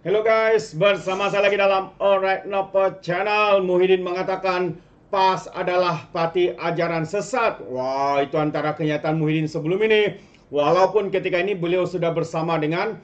Hello guys, bersama saya lagi dalam Alright Nopo Channel. Muhyiddin mengatakan PAS adalah parti ajaran sesat. Wah, itu antara kenyataan Muhyiddin sebelum ini. Walaupun ketika ini beliau sudah bersama dengan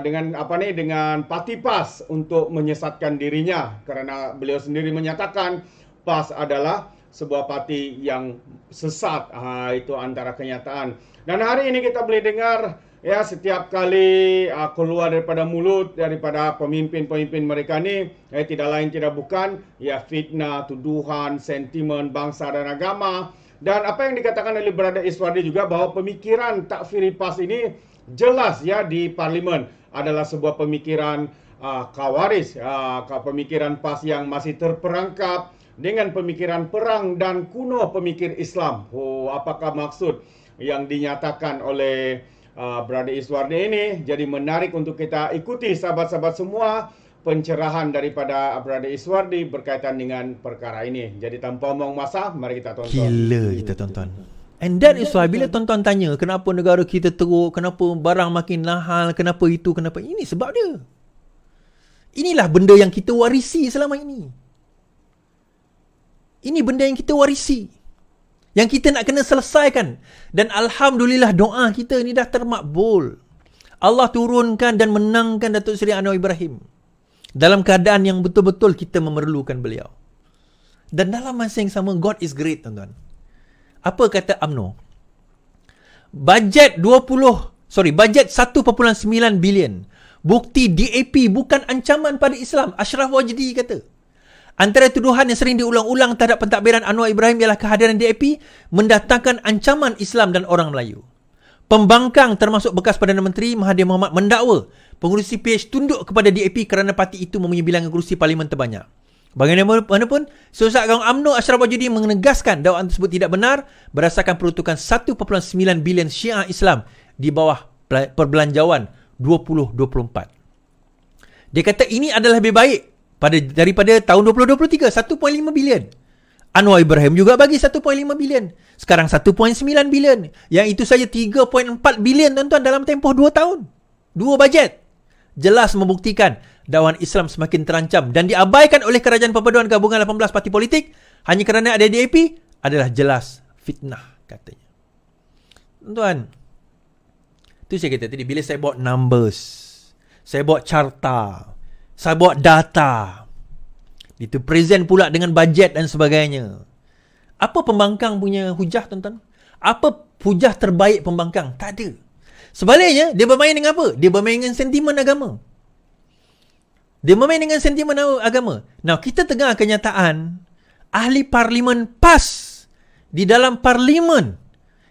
dengan parti PAS untuk menyesatkan dirinya, karena beliau sendiri menyatakan PAS adalah sebuah parti yang sesat. Itu antara kenyataan. Dan hari ini kita boleh dengar ya, setiap kali keluar daripada mulut daripada pemimpin-pemimpin mereka ni, tidak lain tidak bukan ya fitnah, tuduhan, sentimen bangsa dan agama. Dan apa yang dikatakan oleh Brother Iswardi juga, bahawa pemikiran takfiri PAS ini jelas ya di parlimen adalah sebuah pemikiran kawaris, pemikiran PAS yang masih terperangkap dengan pemikiran perang dan kuno pemikir Islam. Oh, apakah maksud yang dinyatakan oleh Brother Iswardi ini? Jadi menarik untuk kita ikuti, sahabat-sahabat semua, pencerahan daripada Brother Iswardi berkaitan dengan perkara ini. Jadi tanpa omong masa, mari kita tonton. Gila kita tonton. And that is why bila tonton tanya kenapa negara kita teruk, kenapa barang makin mahal, kenapa itu, kenapa ini, sebab dia. Inilah benda yang kita warisi selama ini. Ini benda yang kita warisi, yang kita nak kena selesaikan. Dan Alhamdulillah doa kita ni dah termakbul. Allah turunkan dan menangkan Datuk Seri Anwar Ibrahim dalam keadaan yang betul-betul kita memerlukan beliau. Dan dalam masa yang sama, God is great, tuan-tuan. Apa kata UMNO? Bajet 1.9 bilion. Bukti DAP bukan ancaman pada Islam. Ashraf Wajdi kata. Antara tuduhan yang sering diulang-ulang terhadap pentadbiran Anwar Ibrahim ialah kehadiran DAP mendatangkan ancaman Islam dan orang Melayu. Pembangkang termasuk bekas Perdana Menteri Mahathir Mohamad mendakwa pengurusi PH tunduk kepada DAP kerana parti itu mempunyai bilangan kerusi parlimen terbanyak. Bagaimanapun, Sosok Agong UMNO Ashraf Wajdi menegaskan dakwaan tersebut tidak benar berdasarkan peruntukan 1.9 bilion Syiah Islam di bawah perbelanjaan 2024. Dia kata ini adalah lebih baik daripada tahun 2023, 1.5 bilion. Anwar Ibrahim juga bagi 1.5 bilion. Sekarang 1.9 bilion. Yang itu saja 3.4 bilion, tuan-tuan, dalam tempoh 2 tahun. 2 bajet. Jelas membuktikan dakwaan Islam semakin terancam dan diabaikan oleh Kerajaan Perpaduan Gabungan 18 parti politik hanya kerana ada DAP adalah jelas fitnah, katanya. Tuan-tuan, itu saya kata tadi, bila saya bawa numbers, saya bawa carta, saya bawa data, itu present pula dengan bajet dan sebagainya. Apa pembangkang punya hujah, tuan-tuan? Apa hujah terbaik pembangkang? Tak ada. Sebaliknya, dia bermain dengan apa? Dia bermain dengan sentimen agama. Now, kita tengah kenyataan ahli parlimen PAS di dalam parlimen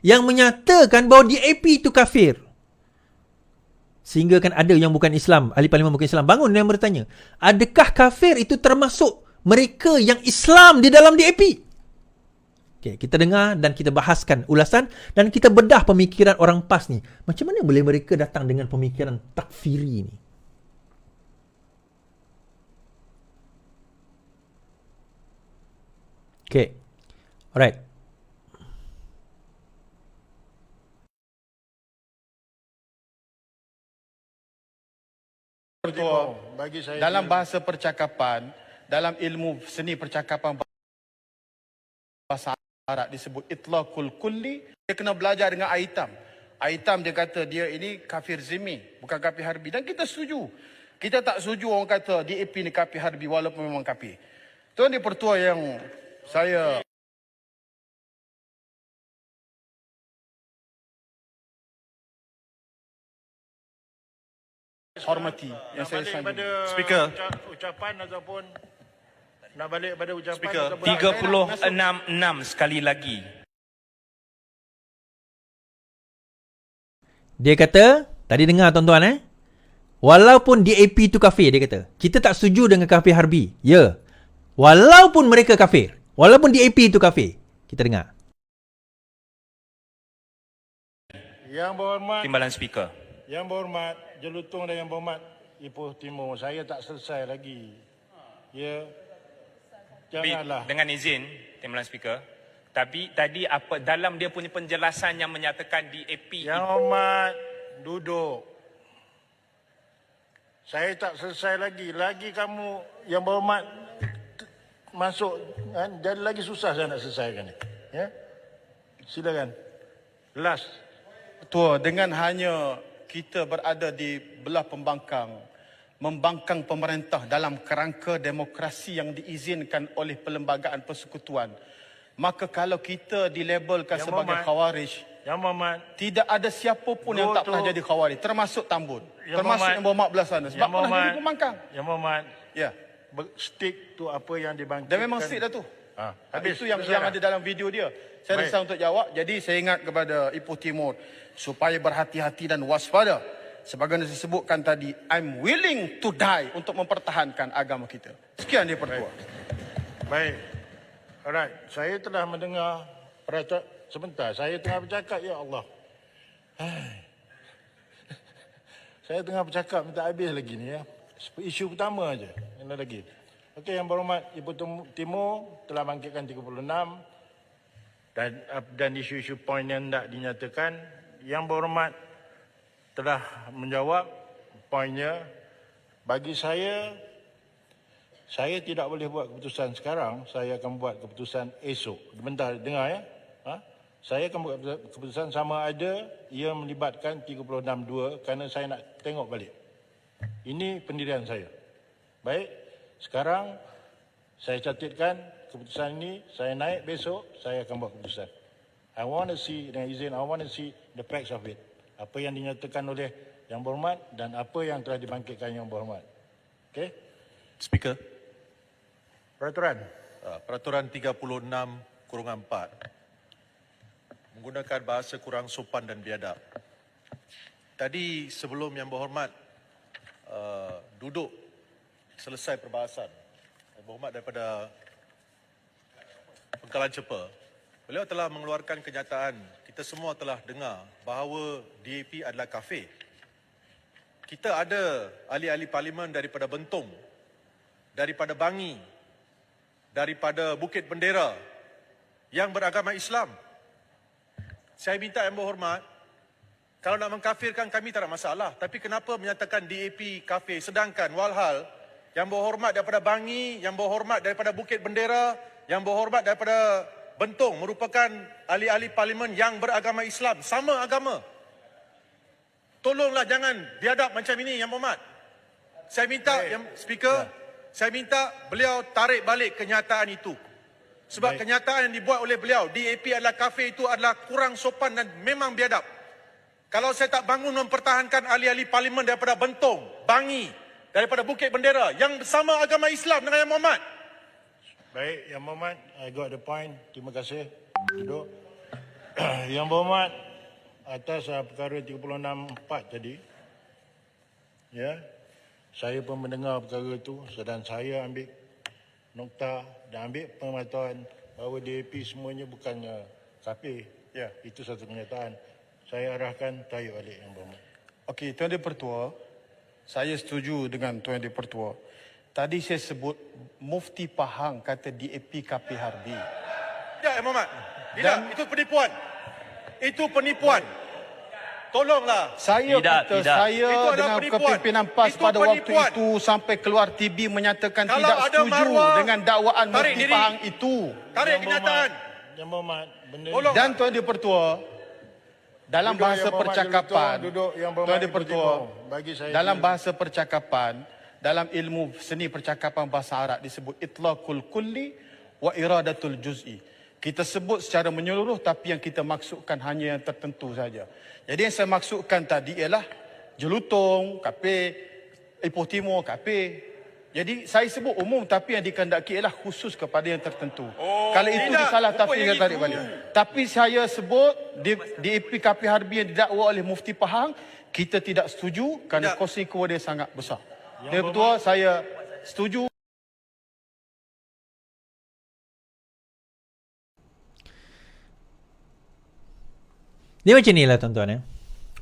yang menyatakan bahawa DAP itu kafir. Sehingga kan ada yang bukan Islam, ahli parlimen bukan Islam, bangun dan bertanya, adakah kafir itu termasuk mereka yang Islam di dalam DAP? Okay, kita dengar dan kita bahaskan ulasan dan kita bedah pemikiran orang PAS ni. Macam mana boleh mereka datang dengan pemikiran takfiri ni? Okay, alright. Bagi saya dalam bahasa percakapan, dalam ilmu seni percakapan bahasa Arab disebut itlaqul kulli. Dia kena belajar dengan Aitam. Aitam dia kata dia ini kafir zimmi, bukan kafir harbi, dan kita setuju. Kita tak setuju orang kata DAP ni kafir harbi walaupun memang kafir. Tuan Di Pertua yang saya hormati, yang saya sayang. Speaker. Ucapan ataupun nak balik pada ucapan Speaker, ataupun 36 sekali lagi. Dia kata, tadi dengar tuan-tuan walaupun DAP itu kafir, dia kata, kita tak setuju dengan kafir harbi. Ya. Walaupun mereka kafir, walaupun DAP itu kafir. Kita dengar. Yang berhormat, Timbalan Speaker. Yang berhormat, Jelutong dan Yang berhormat Ipoh Timur, saya tak selesai lagi. Ya. Janganlah. Dengan izin, Timbalan Speaker. Tapi tadi apa dalam dia punya penjelasan yang menyatakan DAP Yang hormat, duduk. Saya tak selesai lagi. Lagi kamu yang berhormat masuk kan, jadi lagi susah saya nak selesaikan ni. Ya. Silakan. Last. Ketua, dengan hanya kita berada di belah pembangkang, membangkang pemerintah dalam kerangka demokrasi yang diizinkan oleh Perlembagaan Persekutuan, maka kalau kita dilabelkan Yang sebagai Mohd, khawarij, Yang Mohd, tidak ada siapa pun yang tak tu- pernah jadi khawarij, termasuk Tambun, Yang termasuk Mohd, yang berhormat belah sana, sebab Yang pernah Mohd, jadi pembangkang. Yang Mohd, Ya, stick tu apa yang dibangkitkan. dan memang stick dah tu. Habis. Itu yang Selesai dah. ada dalam video dia. Saya Baik. risau untuk jawab. Jadi saya ingat kepada Ipoh Timur supaya berhati-hati dan waspada. Sebagaimana saya sebutkan tadi, I'm willing to die untuk mempertahankan agama kita. Sekian dia Pertua. Baik. Alright, saya telah mendengar sebentar, saya tengah bercakap, ya Allah. Saya tengah bercakap minta habis lagi ni ya. Isu pertama aja. Ini lagi. Okey, yang berhormat Ipoh Timur telah bangkitkan 36 dan isu-isu poin yang tidak dinyatakan. Yang berhormat telah menjawab poinnya. Bagi saya tidak boleh buat keputusan sekarang. Saya akan buat keputusan esok. Bentar, dengar ya. Saya akan buat keputusan sama ada ia melibatkan 36.2 kerana saya nak tengok balik. Ini pendirian saya. Baik, sekarang saya catatkan keputusan ini, saya naik besok, saya akan buat keputusan. I want to see, dengan izin, I want to see the facts of it. Apa yang dinyatakan oleh Yang Berhormat dan apa yang telah dibangkitkan Yang Berhormat. Okey? Speaker, Peraturan. Peraturan 36/4 menggunakan bahasa kurang sopan dan biadab. Tadi sebelum Yang Berhormat duduk selesai perbahasan, Yang Berhormat daripada Pengkalan Cepa, beliau telah mengeluarkan kenyataan, kita semua telah dengar bahawa DAP adalah kafir. Kita ada ahli-ahli parlimen daripada Bentong, daripada Bangi, daripada Bukit Bendera yang beragama Islam. Saya minta Yang Berhormat, kalau nak mengkafirkan kami tak ada masalah, tapi kenapa menyatakan DAP kafir sedangkan walhal Yang Berhormat daripada Bangi, Yang Berhormat daripada Bukit Bendera, Yang Berhormat daripada Bentong merupakan ahli-ahli parlimen yang beragama Islam, sama agama. Tolonglah jangan biadab macam ini Yang Berhormat. Saya minta Speaker, saya minta beliau tarik balik kenyataan itu. Sebab kenyataan yang dibuat oleh beliau, DAP adalah kafir, itu adalah kurang sopan dan memang biadab. Kalau saya tak bangun mempertahankan ahli-ahli parlimen daripada Bentong, Bangi, daripada Bukit Bendera yang bersama agama Islam dengan Yang Berhormat. Baik, Yang Berhormat, I got the point. Terima kasih. Duduk. Yang Berhormat, atas perkara 36/4 tadi, ya, saya pun mendengar perkara itu dan saya ambil nokta dan ambil pemantauan bahawa DAP semuanya bukannya kafir. Ya, itu satu kenyataan. Saya arahkan tajuk balik Yang Berhormat. Okey, Tuan Yang Pertua, saya setuju dengan Tuan Yang Pertua. Tadi saya sebut Mufti Pahang kata DAP kafir harbi. Ya, Yang Berhormat. Tidak, itu penipuan. Itu penipuan. Tolonglah. Tidak, Saya kata tidak. saya Itu adalah dengan penipuan. kepimpinan PAS Itu pada waktu penipuan. itu sampai keluar TV menyatakan Kalau tidak ada setuju maruah, dengan dakwaan tarik Mufti diri. Pahang itu. Tarik Yang kenyataan. Berhormat, Yang Berhormat, benda ni. Tolong. Dan Tuan Yang Pertua, dalam Duduk, bahasa Yang Berhormat, percakapan, duduk, Yang Berhormat, Tuan Yang Ipoh Pertua, Timur. Bagi saya dalam dulu. bahasa percakapan, dalam ilmu seni percakapan bahasa Arab disebut itlaqul kulli wa iradatul juz'i. Kita sebut secara menyeluruh tapi yang kita maksudkan hanya yang tertentu saja. Jadi yang saya maksudkan tadi ialah Jelutong, kafir, Ipoh Timur, kafir. Jadi saya sebut umum tapi yang dikehendaki ialah khusus kepada yang tertentu. Kalau itu tidak. disalah tapi Rupanya saya tarik itu. balik. Tapi saya sebut DAP kafir harbi yang didakwa oleh Mufti Pahang, kita tidak setuju kerana Tidak. konsekuensi dia sangat besar. Yang Pertua, saya setuju. Dia macam ni lah tuan-tuan.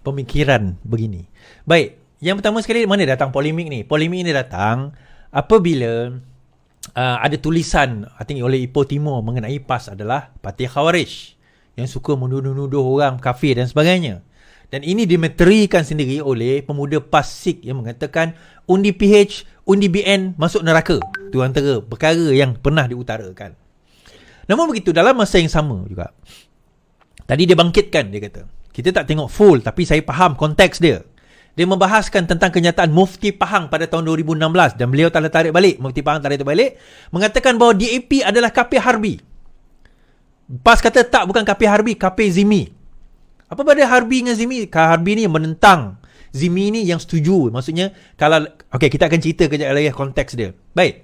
Pemikiran begini. Baik, yang pertama sekali mana datang polemik ni? Polemik ni datang apabila ada tulisan I think oleh Ipoh Timur mengenai PAS adalah parti Khawarij yang suka menuduh-nuduh orang kafir dan sebagainya. Dan ini dimeterikan sendiri oleh pemuda PAS Sikh yang mengatakan undi PH, undi BN masuk neraka. Itu antara perkara yang pernah diutarakan. Namun begitu, dalam masa yang sama juga, tadi dia bangkitkan, dia kata, kita tak tengok full tapi saya faham konteks dia. Dia membahaskan tentang kenyataan Mufti Pahang pada tahun 2016 dan beliau tak tarik balik. Mufti Pahang tarik balik, mengatakan bahawa DAP adalah kafir harbi. PAS kata tak, bukan kafir harbi, kafir zimi. Apa pada Harbi dengan Zimi? Harbi ni yang menentang, Zimi ni yang setuju. Maksudnya kalau kita akan cerita kejap lagi konteks dia. Baik.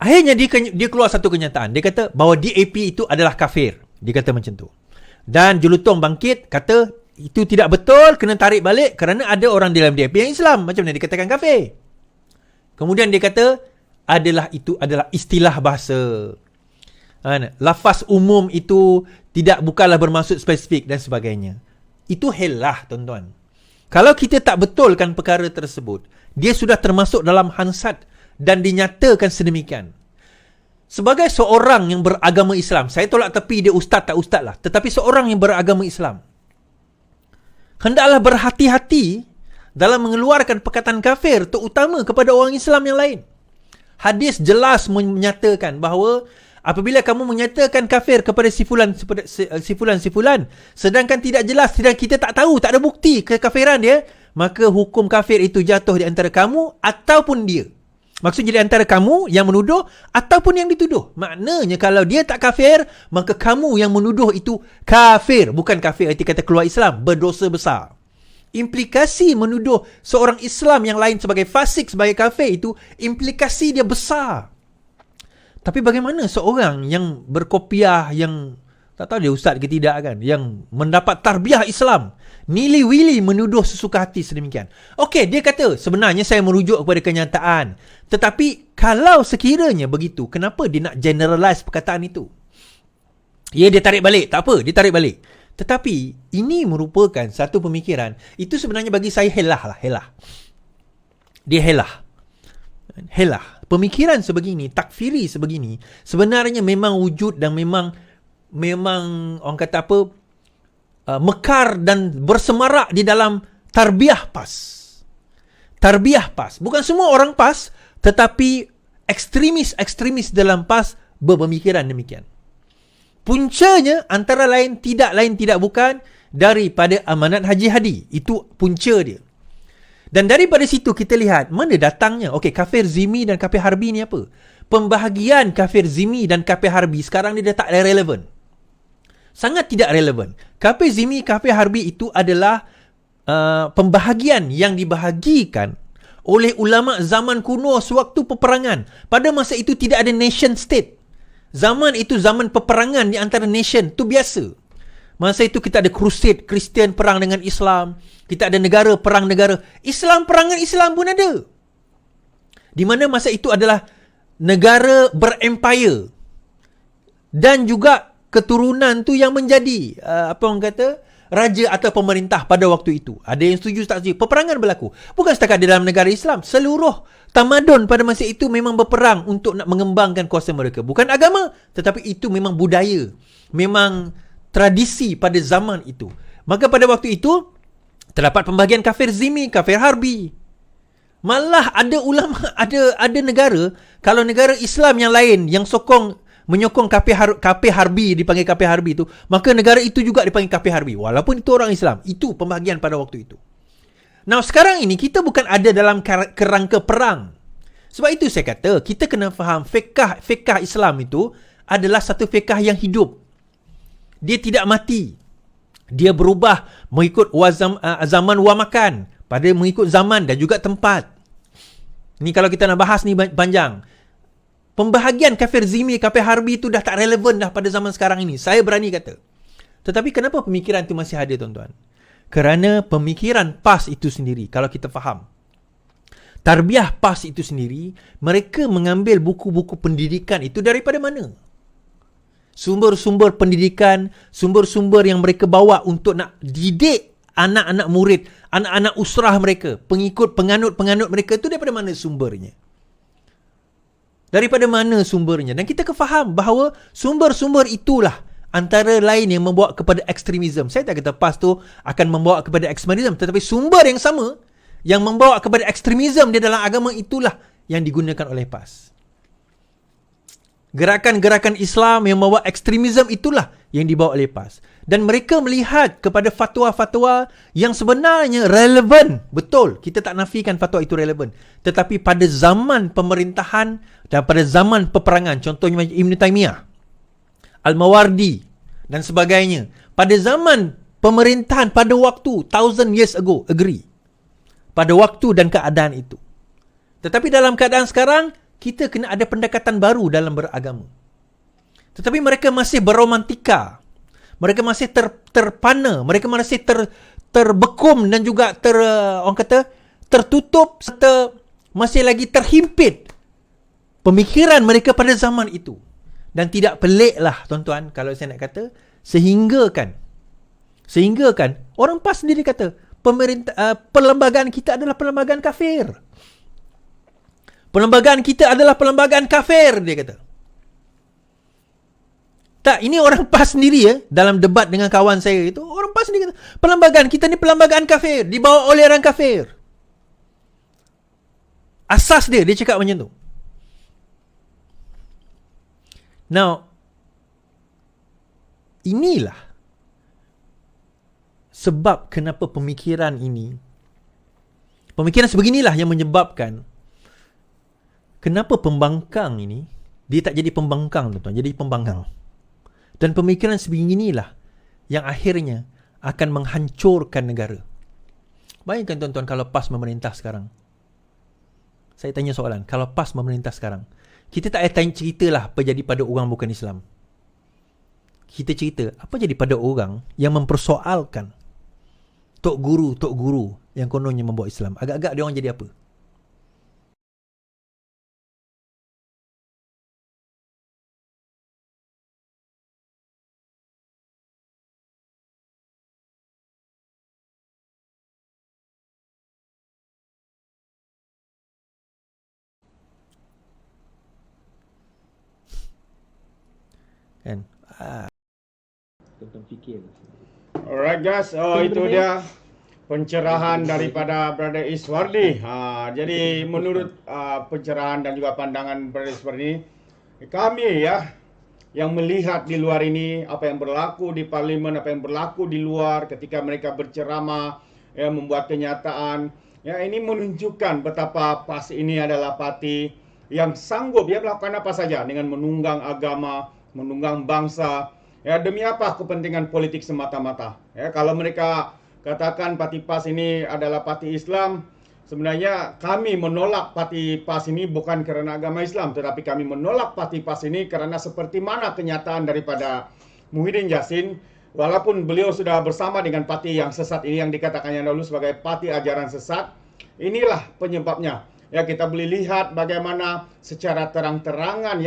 Akhirnya dia keluar satu kenyataan. Dia kata bahawa DAP itu adalah kafir. Dia kata macam tu. Dan Julutong bangkit kata itu tidak betul, kena tarik balik kerana ada orang dalam DAP yang Islam. Macam mana dikatakan kafir? Kemudian dia kata itu adalah istilah bahasa. Lafaz umum itu bukanlah bermaksud spesifik dan sebagainya. Itu helah, tuan-tuan. Kalau kita tak betulkan perkara tersebut, dia sudah termasuk dalam hansat dan dinyatakan sedemikian. Sebagai seorang yang beragama Islam, saya tolak tepi dia ustaz tak ustaz lah, tetapi seorang yang beragama Islam, hendaklah berhati-hati dalam mengeluarkan perkataan kafir, terutama kepada orang Islam yang lain. Hadis jelas menyatakan bahawa apabila kamu menyatakan kafir kepada sifulan, sedangkan tidak jelas, sedangkan kita tak tahu, tak ada bukti kekafiran dia, maka hukum kafir itu jatuh di antara kamu ataupun dia. Maksudnya di antara kamu yang menuduh ataupun yang dituduh. Maknanya kalau dia tak kafir, maka kamu yang menuduh itu kafir. Bukan kafir arti kata keluar Islam, berdosa besar. Implikasi menuduh seorang Islam yang lain sebagai fasik, sebagai kafir itu, implikasi dia besar. Tapi bagaimana seorang yang berkopiah, yang tak tahu dia ustaz ke tidak kan, yang mendapat tarbiyah Islam, nili-wili menuduh sesuka hati sedemikian. Okey, dia kata sebenarnya saya merujuk kepada kenyataan. Tetapi kalau sekiranya begitu, kenapa dia nak generalize perkataan itu? Ya, dia tarik balik. Tak apa, dia tarik balik. Tetapi ini merupakan satu pemikiran. Itu sebenarnya bagi saya helah. Dia helah. Pemikiran sebegini, takfiri sebegini, sebenarnya memang wujud dan memang orang kata apa, mekar dan bersemarak di dalam tarbiyah PAS. Tarbiyah PAS. Bukan semua orang PAS, tetapi ekstremis dalam PAS berpemikiran demikian. Puncanya antara lain tidak bukan daripada amanat Haji Hadi. Itu punca dia. Dan daripada situ kita lihat mana datangnya. Okey, kafir zimi dan kafir harbi ni apa? Pembahagian kafir zimi dan kafir harbi sekarang ni dah tak relevan. Sangat tidak relevan. Kafir zimi, kafir harbi itu adalah pembahagian yang dibahagikan oleh ulama zaman kuno sewaktu peperangan. Pada masa itu tidak ada nation state. Zaman itu zaman peperangan di antara nation. Itu biasa. Masa itu kita ada crusade, Kristian perang dengan Islam. Kita ada negara perang negara. Islam perangan Islam pun ada. Di mana masa itu adalah negara berempire. Dan juga keturunan tu yang menjadi apa orang kata, raja atau pemerintah pada waktu itu. Ada yang setuju tak setuju. Peperangan berlaku. Bukan setakat di dalam negara Islam. Seluruh tamadun pada masa itu memang berperang untuk nak mengembangkan kuasa mereka. Bukan agama, tetapi itu memang budaya. Memang tradisi pada zaman itu. Maka pada waktu itu terdapat pembahagian kafir zimi, kafir harbi. Malah ada ulama, ada negara, kalau negara Islam yang lain yang menyokong kafir harbi, dipanggil kafir harbi itu, maka negara itu juga dipanggil kafir harbi walaupun itu orang Islam. Itu pembahagian pada waktu itu. Nah, sekarang ini kita bukan ada dalam kerangka perang. Sebab itu saya kata kita kena faham fiqh Islam itu adalah satu fiqh yang hidup. Dia tidak mati. Dia berubah mengikut zaman wa makan, pada mengikut zaman dan juga tempat. Ni kalau kita nak bahas ni panjang. Pembahagian kafir zimi, kafir harbi itu dah tak relevan dah pada zaman sekarang ini. Saya berani kata. Tetapi kenapa pemikiran itu masih ada, tuan-tuan? Kerana pemikiran PAS itu sendiri, kalau kita faham, tarbiyah PAS itu sendiri, mereka mengambil buku-buku pendidikan itu daripada mana? Sumber-sumber pendidikan, sumber-sumber yang mereka bawa untuk nak didik anak-anak murid, anak-anak usrah mereka, pengikut, penganut mereka itu daripada mana sumbernya? Daripada mana sumbernya? Dan kita kena faham bahawa sumber-sumber itulah antara lain yang membawa kepada ekstremisme. Saya tak kata PAS tu akan membawa kepada ekstremisme, tetapi sumber yang sama yang membawa kepada ekstremisme di dalam agama itulah yang digunakan oleh PAS. Gerakan-gerakan Islam yang membawa ekstremisme itulah yang dibawa oleh PAS. Dan mereka melihat kepada fatwa-fatwa yang sebenarnya relevan. Betul, kita tak nafikan fatwa itu relevan. Tetapi pada zaman pemerintahan dan pada zaman peperangan, contohnya Ibn Taymiyah, Al-Mawardi dan sebagainya, pada zaman pemerintahan pada waktu 1000 years ago, agree. Pada waktu dan keadaan itu. Tetapi dalam keadaan sekarang, kita kena ada pendekatan baru dalam beragama. Tetapi mereka masih beromantika. Mereka masih terpana. Mereka masih terbekum dan juga orang kata tertutup serta masih lagi terhimpit pemikiran mereka pada zaman itu. Dan tidak peliklah tuan-tuan kalau saya nak kata sehingga kan orang PAS sendiri kata perlembagaan kita adalah perlembagaan kafir. Perlembagaan kita adalah perlembagaan kafir, dia kata. Tak, ini orang PAS sendiri dalam debat dengan kawan saya itu, orang PAS sendiri kata, perlembagaan kita ni perlembagaan kafir, dibawa oleh orang kafir. Asas dia cakap macam tu. Now, inilah sebab kenapa pemikiran sebeginilah yang menyebabkan kenapa pembangkang ini dia tak jadi pembangkang, tuan-tuan, jadi pembangkang. Dan pemikiran sebeginilah yang akhirnya akan menghancurkan negara. Bayangkan tuan-tuan kalau PAS memerintah sekarang. Saya tanya soalan, kalau PAS memerintah sekarang, kita tak tanya ceritalah apa jadi pada orang bukan Islam. Kita cerita apa jadi pada orang yang mempersoalkan tok guru yang kononnya membawa Islam. Agak-agak dia orang jadi apa? Kan? Tonton fikir. Alright guys, itu dia pencerahan daripada Brother Iswardi. Jadi menurut pencerahan dan juga pandangan Brother Iswardi, kami yang melihat di luar ini apa yang berlaku di parlimen, apa yang berlaku di luar ketika mereka berceramah, membuat kenyataan, ini menunjukkan betapa PAS ini adalah parti yang sanggup melakukan apa saja dengan menunggang agama, menunggang bangsa, demi apa? Kepentingan politik semata-mata. Kalau mereka katakan parti PAS ini adalah parti Islam, sebenarnya kami menolak parti PAS ini bukan kerana agama Islam, tetapi kami menolak parti PAS ini kerana seperti mana kenyataan daripada Muhyiddin Yassin, walaupun beliau sudah bersama dengan parti yang sesat ini yang dikatakannya dahulu sebagai parti ajaran sesat, inilah penyebabnya. Kita boleh lihat bagaimana secara terang-terangan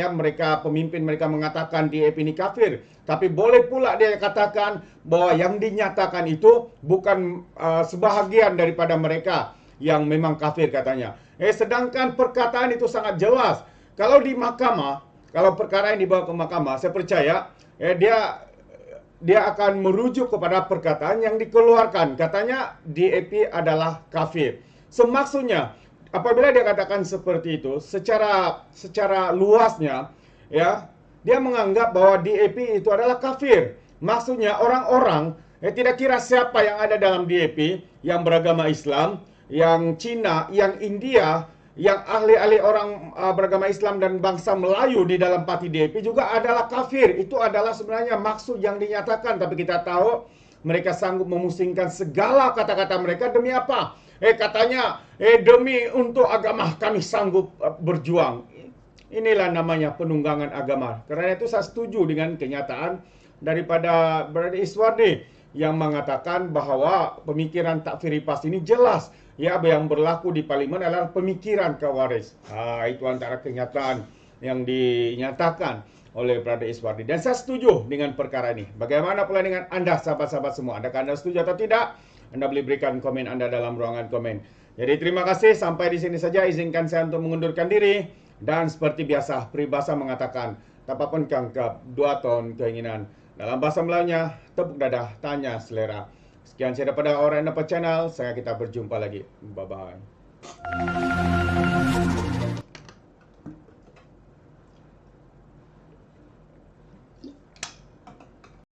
pemimpin mereka mengatakan DAP ini kafir. Tapi boleh pula dia katakan bahwa yang dinyatakan itu bukan sebahagian daripada mereka yang memang kafir katanya. Sedangkan perkataan itu sangat jelas. Kalau di mahkamah, kalau perkara yang dibawa ke mahkamah, saya percaya dia akan merujuk kepada perkataan yang dikeluarkan. Katanya DAP adalah kafir. Maksudnya apabila dia katakan seperti itu, secara luasnya, dia menganggap bahwa DAP itu adalah kafir. Maksudnya orang-orang, tidak kira siapa yang ada dalam DAP, yang beragama Islam, yang Cina, yang India, yang ahli-ahli orang beragama Islam dan bangsa Melayu di dalam parti DAP juga adalah kafir. Itu adalah sebenarnya maksud yang dinyatakan. Tapi kita tahu mereka sanggup memusingkan segala kata-kata mereka demi apa? Katanya, demi untuk agama kami sanggup berjuang. Inilah namanya penunggangan agama. Kerana itu saya setuju dengan kenyataan daripada Brother Iswardi yang mengatakan bahawa pemikiran takfiri PAS ini jelas. Yang berlaku di parlimen adalah pemikiran Khawarij. Itu antara kenyataan yang dinyatakan oleh Brother Iswardi. Dan saya setuju dengan perkara ini. Bagaimana pula dengan anda sahabat-sahabat semua? Adakah anda setuju atau tidak? Anda boleh berikan komen anda dalam ruangan komen. Jadi terima kasih, sampai di sini saja. Izinkan saya untuk mengundurkan diri. Dan seperti biasa, peribahasa mengatakan, tapapun kangkap, 2 tahun keinginan, Dalam bahasa Melayunya, tepuk dadah, tanya selera. Sekian saya daripada Orang Dapat Channel. Kita berjumpa lagi. Bye-bye.